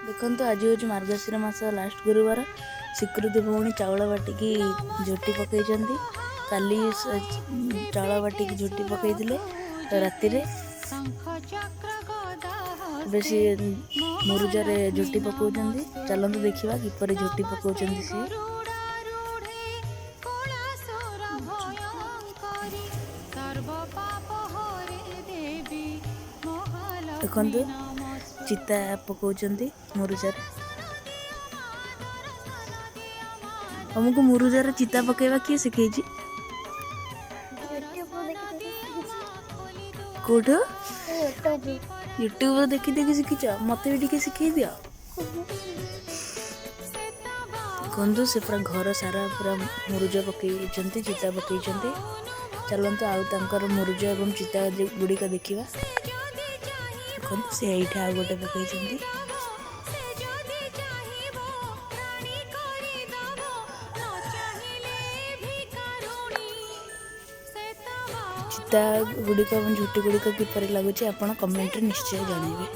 देखो आज हूँ मार्गशीर मास लास्ट गुरुवार स्वीकृति भौणी चाउल बाटिकी झोटी पकई काली चाउल बाटिकी झोटी पकई राति सी मुरुजारे झोटी पकाउछन्ती। चलନ୍ତୁ देखिबा किपरि झोटी पकाउछन्ती सी। देखନ୍ତୁ चिता पकाउछन्ती मुरुजारे। तुमको मुरुजार चिता पकेवा किए शिखैछि? कोठ यूट्यूब देखी देखी शिखिच? मत भी टिके शिखै दियो। देखो से पूरा घर सारा पूरा मुरुज पकई चिता पकई। चलते आउ तांकर मुरुज एवं चिता गुड़िक देखा। देखो से ये आ गोटे पकई चिता गुड़िक झोटी गुड़िक किपरि लगुच आप कमेंट निश्चय जनइबे।